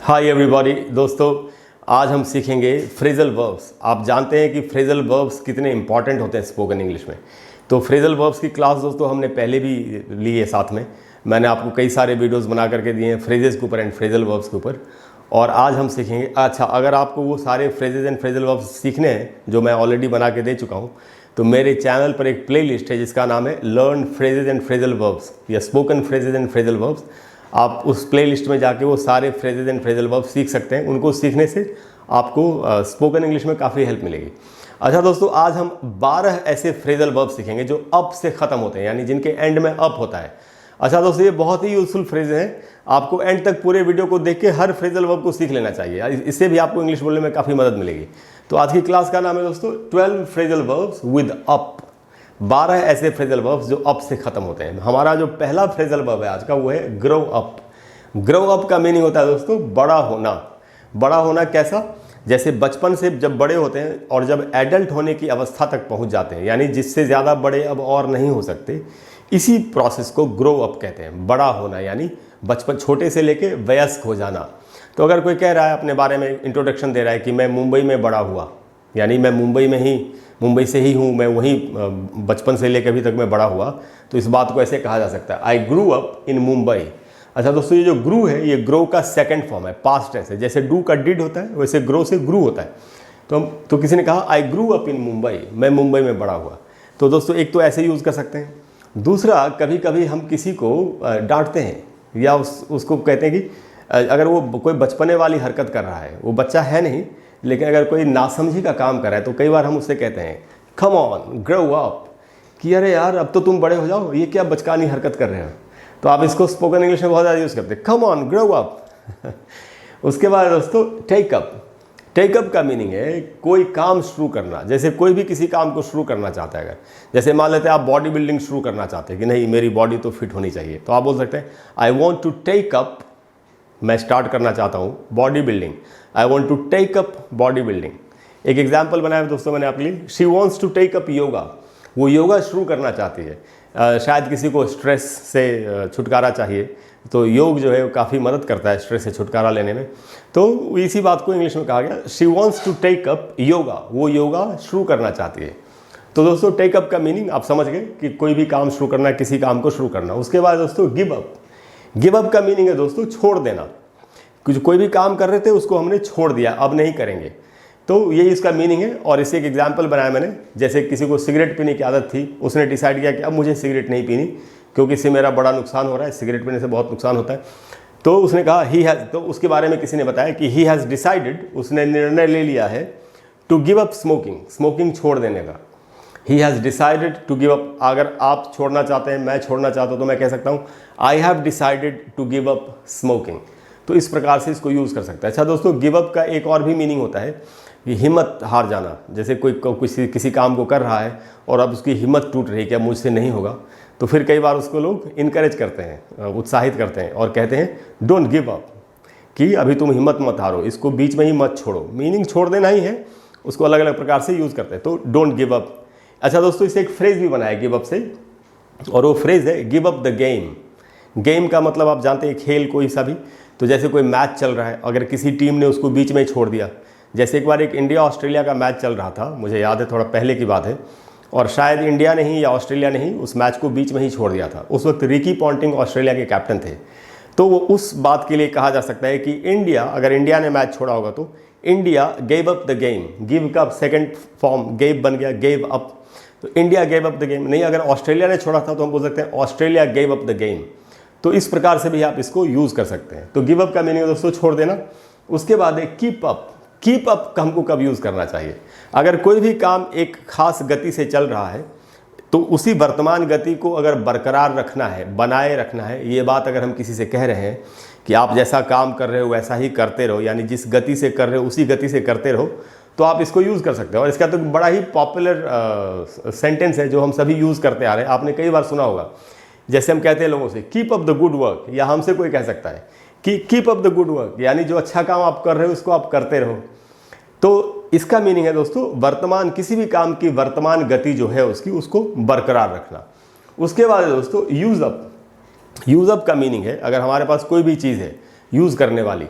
Hi everybody दोस्तों, आज हम सीखेंगे फ्रेजल वर्ब्स। आप जानते हैं कि फ्रेजल वर्ब्स कितने इंपॉर्टेंट होते हैं स्पोकन इंग्लिश में। तो फ्रेजल वर्ब्स की क्लास दोस्तों हमने पहले भी ली है, साथ में मैंने आपको कई सारे वीडियोस बना करके दिए हैं फ्रेजेस के ऊपर एंड फ्रेजल वर्ब्स के ऊपर। और आज हम सीखेंगे। अच्छा, अगर आपको वो सारे फ्रेजेस एंड फ्रेजल वर्ब्स सीखने हैं जो मैं ऑलरेडी बना के दे चुका हूँ, तो मेरे चैनल पर एक प्लेलिस्ट है जिसका नाम है learn phrases and phrasal verbs या spoken phrases and phrasal verbs. आप उस प्लेलिस्ट में जाके वो सारे फ्रेजेस एंड फ्रेजल वर्ब्स सीख सकते हैं। उनको सीखने से आपको स्पोकन इंग्लिश में काफ़ी हेल्प मिलेगी। अच्छा दोस्तों, आज हम 12 ऐसे फ्रेजल वर्ब्स सीखेंगे जो अप से ख़त्म होते हैं, यानी जिनके एंड में अप होता है। अच्छा दोस्तों, ये बहुत ही यूजफुल फ्रेज हैं। आपको एंड तक पूरे वीडियो को देख के हर फ्रेजल वर्ब को सीख लेना चाहिए, इससे भी आपको इंग्लिश बोलने में काफ़ी मदद मिलेगी। तो आज की क्लास का नाम है दोस्तों 12 फ्रेजल वर्ब्स विद अप। 12 ऐसे फ्रेजल वर्ब्स जो अप से खत्म होते हैं। हमारा जो पहला फ्रेजल वर्ब है आज का वो है ग्रो अप। ग्रो अप का मीनिंग होता है दोस्तों बड़ा होना। बड़ा होना कैसा? जैसे बचपन से जब बड़े होते हैं और जब एडल्ट होने की अवस्था तक पहुंच जाते हैं, यानी जिससे ज़्यादा बड़े अब और नहीं हो सकते, इसी प्रोसेस को ग्रो अप कहते हैं। बड़ा होना यानी बचपन छोटे से लेके वयस्क हो जाना। तो अगर कोई कह रहा है अपने बारे में, इंट्रोडक्शन दे रहा है कि मैं मुंबई में बड़ा हुआ, यानी मैं मुंबई से ही हूँ, मैं वहीं बचपन से लेकर अभी तक मैं बड़ा हुआ, तो इस बात को ऐसे कहा जा सकता है, आई ग्रू अप इन मुंबई। अच्छा दोस्तों, ये जो ग्रू है ये ग्रो का सेकंड फॉर्म है, पास्ट टेंस है। जैसे डू का डिड होता है वैसे ग्रो से ग्रू होता है। तो किसी ने कहा आई ग्रू अप इन मुंबई, मैं मुंबई में बड़ा हुआ। तो दोस्तों एक तो ऐसे यूज़ कर सकते हैं। दूसरा, कभी कभी हम किसी को डांटते हैं या उसको कहते हैं कि अगर वो कोई बचपने वाली हरकत कर रहा है, वो बच्चा है नहीं, लेकिन अगर कोई नासमझी का काम कर रहा है, तो कई बार हम उससे कहते हैं कम ऑन ग्रो अप, कि अरे यार अब तो तुम बड़े हो जाओ, ये क्या बचकानी हरकत कर रहे हो। तो आप इसको स्पोकन इंग्लिश में बहुत ज़्यादा यूज़ करते हैं, कम ऑन ग्रो अप। उसके बाद दोस्तों टेक अप। टेक अप का मीनिंग है कोई काम शुरू करना। जैसे कोई भी किसी काम को शुरू करना चाहता है, अगर जैसे मान लेते हैं आप बॉडी बिल्डिंग शुरू करना चाहते हैं कि नहीं मेरी बॉडी तो फिट होनी चाहिए, तो आप बोल सकते हैं I want to take up, मैं स्टार्ट करना चाहता हूँ body building, I want to take up body building. एक एग्जाम्पल बनाया दोस्तों मैंने आपके लिए, she wants to take up yoga, वो योगा शुरू करना चाहती है। शायद किसी को स्ट्रेस से छुटकारा चाहिए, तो योग जो है वो काफ़ी मदद करता है स्ट्रेस से छुटकारा लेने में। तो इसी बात को इंग्लिश में कहा गया, she wants to take up yoga, वो योगा शुरू करना चाहती है। तो दोस्तों टेक अप का मीनिंग आप समझ गए कि कोई भी काम शुरू करना, किसी काम को शुरू करना। उसके बाद दोस्तों गिव अप। गिव अप का मीनिंग है दोस्तों छोड़ देना। कोई भी काम कर रहे थे उसको हमने छोड़ दिया, अब नहीं करेंगे, तो ये इसका मीनिंग है। और इससे एक एग्जांपल बनाया मैंने, जैसे किसी को सिगरेट पीने की आदत थी, उसने डिसाइड किया कि अब मुझे सिगरेट नहीं पीनी क्योंकि इससे मेरा बड़ा नुकसान हो रहा है, सिगरेट पीने से बहुत नुकसान होता है। तो उसने कहा ही हैज़, तो उसके बारे में किसी ने बताया कि ही हैज़ डिसाइडेड, उसने निर्णय ले लिया है to give up smoking, smoking छोड़ देने का। He has decided to give up. अगर आप छोड़ना चाहते हैं, मैं छोड़ना चाहता हूँ, तो मैं कह सकता हूँ I have decided to give up smoking. तो इस प्रकार से इसको यूज़ कर सकता है। अच्छा दोस्तों, गिव अप का एक और भी मीनिंग होता है कि हिम्मत हार जाना। जैसे कोई किसी काम को कर रहा है और अब उसकी हिम्मत टूट रही है कि अब मुझसे नहीं होगा, तो फिर कई बार उसको लोग इनकरेज करते हैं, उत्साहित करते हैं और कहते हैं डोंट गिव अप, कि अभी तुम हिम्मत मत हारो, इसको बीच में ही मत छोड़ो। मीनिंग छोड़ देना ही है, उसको अलग अलग प्रकार से यूज़ करते हैं। तो डोंट गिव अप। अच्छा दोस्तों, इससे एक फ्रेज़ भी बनाया गिव अप से, और वो फ्रेज़ है give up the game. Game का मतलब आप जानते हैं खेल कोई सा भी। तो जैसे कोई मैच चल रहा है, अगर किसी टीम ने उसको बीच में ही छोड़ दिया, जैसे एक बार एक इंडिया ऑस्ट्रेलिया का मैच चल रहा था, मुझे याद है, थोड़ा पहले की बात है, और शायद इंडिया ने ही या ऑस्ट्रेलिया ने ही उस मैच को बीच में ही छोड़ दिया था। उस वक्त रिकी पॉन्टिंग ऑस्ट्रेलिया के कैप्टन थे। तो वो उस बात के लिए कहा जा सकता है कि इंडिया, अगर इंडिया ने मैच छोड़ा होगा तो India gave up the game. Give का सेकंड फॉर्म गेव बन गया, गेव अप, तो India gave up the game. नहीं, अगर ऑस्ट्रेलिया ने छोड़ा था तो हम बोल सकते हैं Australia gave up the game. तो इस प्रकार से भी आप इसको यूज़ कर सकते हैं। तो गिव अप का मीनिंग है दोस्तों छोड़ देना। उसके बाद है कीप अप। कीप अप का हमको कब यूज़ करना चाहिए? अगर कोई भी काम एक खास गति से चल रहा है, तो उसी वर्तमान गति को अगर बरकरार रखना है, बनाए रखना है, ये बात अगर हम किसी से कह रहे हैं कि आप जैसा काम कर रहे हो वैसा ही करते रहो, यानी जिस गति से कर रहे हो उसी गति से करते रहो, तो आप इसको यूज़ कर सकते हो। और इसका तो बड़ा ही पॉपुलर सेंटेंस है जो हम सभी यूज़ करते आ रहे हैं, आपने कई बार सुना होगा। जैसे हम कहते हैं लोगों से keep up the good work, या हमसे कोई कह सकता है कि keep up the good work, यानी जो अच्छा काम आप कर रहे हो उसको आप करते रहो। तो इसका मीनिंग है दोस्तों वर्तमान, किसी भी काम की वर्तमान गति जो है उसकी, उसको बरकरार रखना। उसके बाद दोस्तों यूज़ अप। यूज़ अप का मीनिंग है अगर हमारे पास कोई भी चीज़ है यूज़ करने वाली,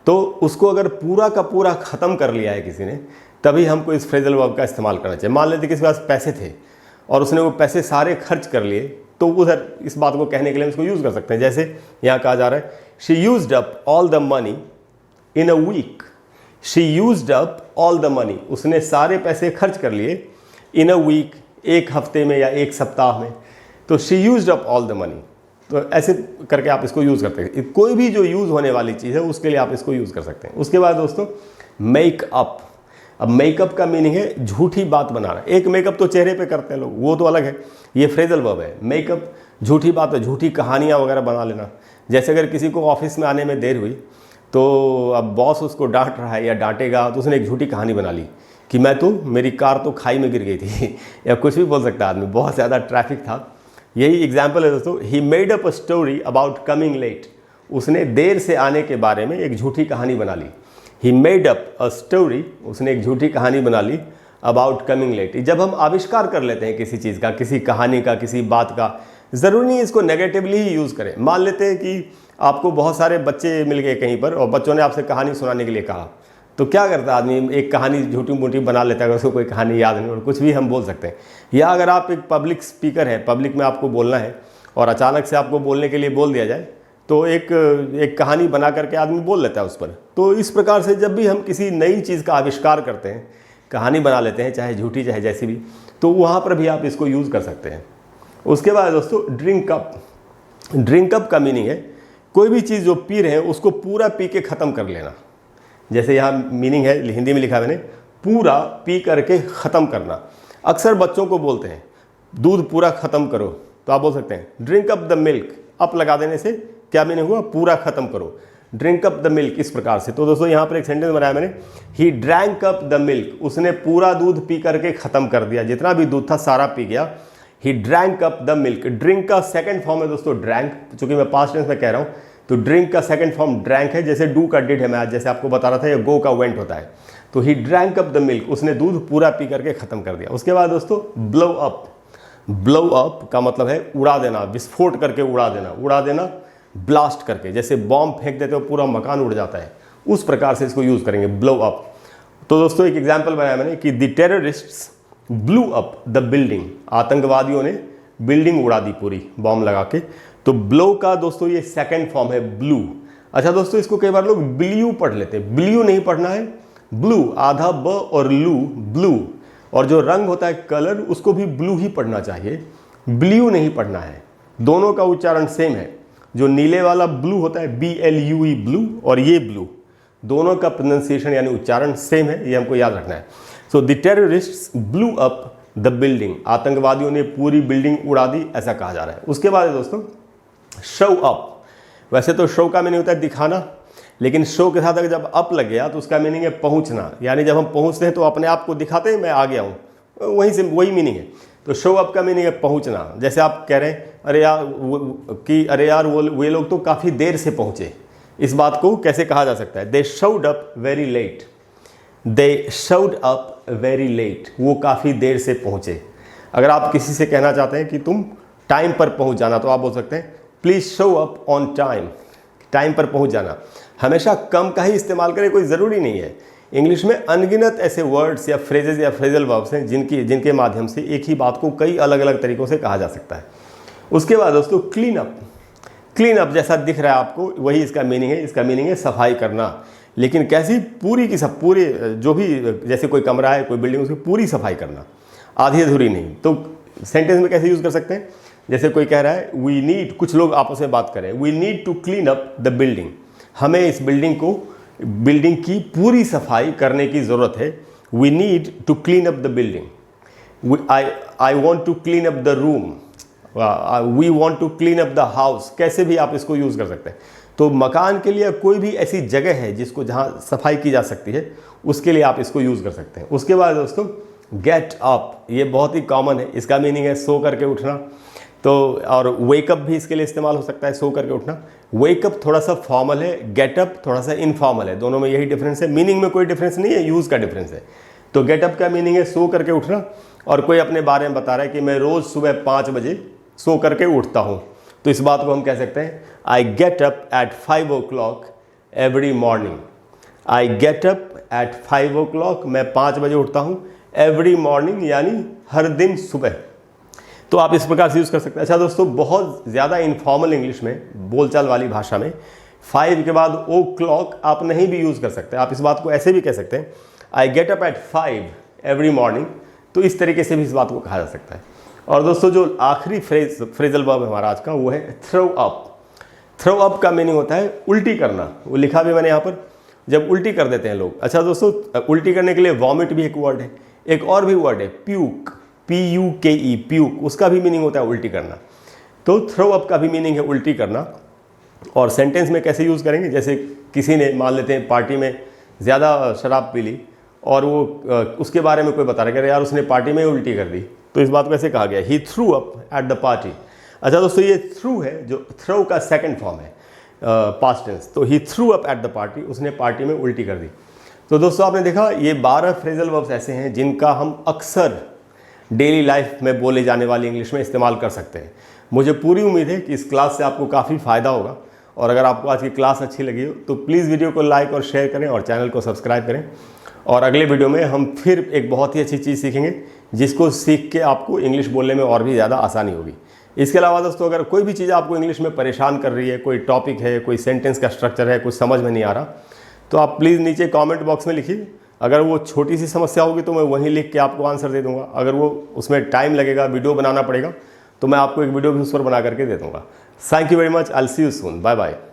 तो उसको अगर पूरा का पूरा ख़त्म कर लिया है किसी ने, तभी हमको इस फ्रेजल वर्ब का इस्तेमाल करना चाहिए। मान लेते किसी के पास पैसे थे और उसने वो पैसे सारे खर्च कर लिए, तो उधर इस बात को कहने के लिए हम इसको यूज़ कर सकते हैं। जैसे यहाँ कहा जा रहा है she used up all the money in a week. She used up all the money, उसने सारे पैसे खर्च कर लिए इन अ वीक, एक हफ्ते में या एक सप्ताह में। तो she used up all the money, तो ऐसे करके आप इसको यूज़ करते हैं। कोई भी जो यूज़ होने वाली चीज़ है उसके लिए आप इसको यूज़ कर सकते हैं। उसके बाद दोस्तों मेकअप। अब मेकअप का मीनिंग है झूठी बात बनाना। एक मेकअप तो चेहरे पे करते हैं लोग, वो तो अलग है, ये फ्रेजल वर्ब है। मेकअप झूठी बात है, झूठी कहानियाँ वगैरह बना लेना। जैसे अगर किसी को ऑफिस में आने में देर हुई, तो अब बॉस उसको डांट रहा है या डांटेगा, तो उसने एक झूठी कहानी बना ली कि मेरी कार तो खाई में गिर गई थी या कुछ भी बोल सकता है आदमी, बहुत ज़्यादा ट्रैफिक था। यही एग्जाम्पल है दोस्तों। He made up a story about coming late. उसने देर से आने के बारे में एक झूठी कहानी बना ली। He made up a story, उसने एक झूठी कहानी बना ली अबाउट कमिंग लेट। जब हम आविष्कार कर लेते हैं किसी चीज़ का, किसी कहानी का, किसी बात का, ज़रूरी नहीं इसको नेगेटिवली ही यूज़ करें। मान लेते हैं कि आपको बहुत सारे बच्चे मिल गए कहीं पर और बच्चों ने आपसे कहानी सुनाने के लिए कहा, तो क्या करता है आदमी, एक कहानी झूठी मूठी बना लेता है, अगर उसको कोई कहानी याद नहीं और कुछ भी हम बोल सकते हैं। या अगर आप एक पब्लिक स्पीकर है, पब्लिक में आपको बोलना है और अचानक से आपको बोलने के लिए बोल दिया जाए, तो एक कहानी बना करके आदमी बोल लेता है उस पर। तो इस प्रकार से जब भी हम किसी नई चीज़ का आविष्कार करते हैं, कहानी बना लेते हैं, चाहे झूठी चाहे जैसी भी, तो वहाँ पर भी आप इसको यूज़ कर सकते हैं। उसके बाद दोस्तों ड्रिंक अप। ड्रिंक अप का मीनिंग है कोई भी चीज़ जो पी रहे हैं उसको पूरा पी के ख़त्म कर लेना। जैसे यहाँ मीनिंग है, हिंदी में लिखा है मैंने, पूरा पी करके ख़त्म करना। अक्सर बच्चों को बोलते हैं दूध पूरा ख़त्म करो, तो आप बोल सकते हैं drink up the milk. Up लगा देने से क्या मीनिंग हुआ, पूरा ख़त्म करो, ड्रिंक अप द मिल्क, इस प्रकार से। तो दोस्तों यहाँ पर एक सेंटेंस बनाया मैंने, he drank up the milk, उसने पूरा दूध पी करके ख़त्म कर दिया, जितना भी दूध था सारा पी गया। He drank up the milk. Drink का सेकंड फॉर्म है दोस्तों ड्रैंक, चूंकि मैं पास्ट टेंस में कह रहा हूँ, तो ड्रिंक का सेकंड फॉर्म ड्रैंक है। जैसे डू का डिड है, मैं आज जैसे आपको बता रहा था, या गो का वेंट होता है। तो he drank up the milk, उसने दूध पूरा पी करके ख़त्म कर दिया। उसके बाद दोस्तों ब्लो अप। ब्लो अप का मतलब है उड़ा देना, विस्फोट करके उड़ा देना, उड़ा देना ब्लास्ट करके। जैसे बॉम्ब फेंक देते हो पूरा मकान उड़ जाता है, उस प्रकार से इसको यूज़ करेंगे, ब्लो अप। तो दोस्तों एक एग्जाम्पल बनाया मैंने कि the terrorists blew up the building. आतंकवादियों ने बिल्डिंग उड़ा दी पूरी बॉम्ब लगा के। तो ब्लो का दोस्तों ये सेकंड फॉर्म है ब्लू। अच्छा दोस्तों इसको कई बार लोग ब्लू पढ़ लेते हैं, ब्लू नहीं पढ़ना है, ब्लू, आधा ब और लू, ब्लू। और जो रंग होता है कलर, उसको भी ब्लू ही पढ़ना चाहिए, ब्लू नहीं पढ़ना है। दोनों का उच्चारण सेम है। जो नीले वाला ब्लू होता है BLUE ब्लू, और ये ब्लू, दोनों का प्रोनाउंसिएशन यानी उच्चारण सेम है, ये हमको याद रखना है। So the terrorists blew up the building, आतंकवादियों ने पूरी बिल्डिंग उड़ा दी, ऐसा कहा जा रहा है। उसके बाद दोस्तों शो अप। वैसे तो शो का मीनिंग होता है दिखाना, लेकिन शो के साथ अगर जब अप लग गया तो उसका मीनिंग है पहुंचना, यानी जब हम पहुंचते हैं तो अपने आप को दिखाते हैं मैं आ गया हूँ, वहीं से वही मीनिंग है। तो शो अप का मीनिंग है पहुंचना। जैसे आप कह रहे हैं अरे यार वे लोग तो काफ़ी देर से पहुँचे, इस बात को कैसे कहा जा सकता है, they showed up very late. They showed up very late, वो काफ़ी देर से पहुँचे। अगर आप किसी से कहना चाहते हैं कि तुम टाइम पर पहुँच जाना, तो आप बोल सकते हैं please show up on time, time पर पहुँच जाना। हमेशा कम का ही इस्तेमाल करें, कोई ज़रूरी नहीं है। इंग्लिश में अनगिनत ऐसे वर्ड्स या फ्रेजेस या फ्रेजल वर्ब्स हैं जिनके माध्यम से एक ही बात को कई अलग अलग तरीक़ों से कहा जा सकता है। उसके बाद दोस्तों क्लीन अप। क्लीन अप जैसा दिख रहा है आपको, वही इसका मीनिंग है। इसका मीनिंग है सफाई करना, लेकिन कैसी, पूरी की सब, पूरे जो भी, जैसे कोई कमरा है, कोई बिल्डिंग, उसकी पूरी सफाई करना, आधी अधूरी नहीं। तो सेंटेंस में कैसे यूज़ कर सकते हैं, जैसे कोई कह रहा है वी नीड, कुछ लोग आपस में बात करें, we need to clean up the building, हमें इस बिल्डिंग की पूरी सफाई करने की ज़रूरत है। We need to clean up the building. I want to clean up the room, we want to clean up the house, कैसे भी आप इसको यूज़ कर सकते हैं। तो मकान के लिए कोई भी ऐसी जगह है जिसको जहाँ सफाई की जा सकती है, उसके लिए आप इसको यूज़ कर सकते हैं। उसके बाद दोस्तों गेट अप, ये बहुत ही कॉमन है, इसका मीनिंग है सो करके उठना। तो और वेकअप भी इसके लिए इस्तेमाल हो सकता है, सो करके उठना। वेकअप थोड़ा सा फॉर्मल है, गेटअप थोड़ा सा इनफॉर्मल है, दोनों में यही डिफरेंस है। मीनिंग में कोई डिफरेंस नहीं है, यूज़ का डिफरेंस है। तो गेटअप का मीनिंग है सो करके उठना, और कोई अपने बारे में बता रहा है कि मैं रोज़ सुबह 5 बजे सो करके उठता हूँ, तो इस बात को हम कह सकते हैं I get up at 5 o'clock every morning. I get up at 5 o'clock, मैं 5 बजे उठता हूँ। एवरी मॉर्निंग यानी हर दिन सुबह। तो आप इस प्रकार से यूज़ कर सकते हैं। अच्छा दोस्तों, बहुत ज़्यादा इनफॉर्मल इंग्लिश में, बोलचाल वाली भाषा में 5 के बाद ओ क्लॉक आप नहीं भी यूज़ कर सकते। आप इस बात को ऐसे भी कह सकते हैं, I get up at 5 every morning. तो इस तरीके से भी इस बात को कहा जा सकता है। और दोस्तों, जो आखिरी फ्रेजल वर्ब हमारा आज का, वो है थ्रो अप। थ्रो अप का मीनिंग होता है उल्टी करना। वो लिखा भी मैंने यहाँ पर, जब उल्टी कर देते हैं लोग। अच्छा दोस्तों, उल्टी करने के लिए वॉमिट भी एक वर्ड है, एक और भी वर्ड है प्यूक, PUKE, प्यूक। उसका भी मीनिंग होता है उल्टी करना। तो थ्रो अप का भी मीनिंग है उल्टी करना। और सेंटेंस में कैसे यूज़ करेंगे, जैसे किसी ने, मान लेते हैं पार्टी में ज़्यादा शराब पी ली और वो उसके बारे में कोई बता रहा है कि यार उसने पार्टी में उल्टी कर दी, तो इस बात को ऐसे कहा गया, he threw up at the party. अच्छा दोस्तों, ये थ्रू है, जो थ्रो का सेकंड फॉर्म है, पास्ट टेंस। तो he threw up at the party, उसने पार्टी में उल्टी कर दी। तो दोस्तों, आपने देखा ये 12 फ्रेजल वर्ब्स ऐसे हैं जिनका हम अक्सर डेली लाइफ में बोले जाने वाली इंग्लिश में इस्तेमाल कर सकते हैं। मुझे पूरी उम्मीद है कि इस क्लास से आपको काफ़ी फ़ायदा होगा। और अगर आपको आज की क्लास अच्छी लगी हो तो प्लीज़ वीडियो को लाइक और शेयर करें और चैनल को सब्सक्राइब करें। और अगले वीडियो में हम फिर एक बहुत ही अच्छी चीज़ सीखेंगे, जिसको सीख के आपको इंग्लिश बोलने में और भी ज़्यादा आसानी होगी। इसके अलावा दोस्तों, अगर कोई भी चीज़ आपको इंग्लिश में परेशान कर रही है, कोई टॉपिक है, कोई सेंटेंस का स्ट्रक्चर है, कुछ समझ में नहीं आ रहा, तो आप प्लीज़ नीचे कमेंट बॉक्स में लिखिए। अगर वो छोटी सी समस्या होगी तो मैं वहीं लिख के आपको आंसर दे दूंगा। अगर वो उसमें टाइम लगेगा, वीडियो बनाना पड़ेगा, तो मैं आपको एक वीडियो भी उस पर बना करके दे दूंगा। Thank you very much. I will see you soon. Bye bye.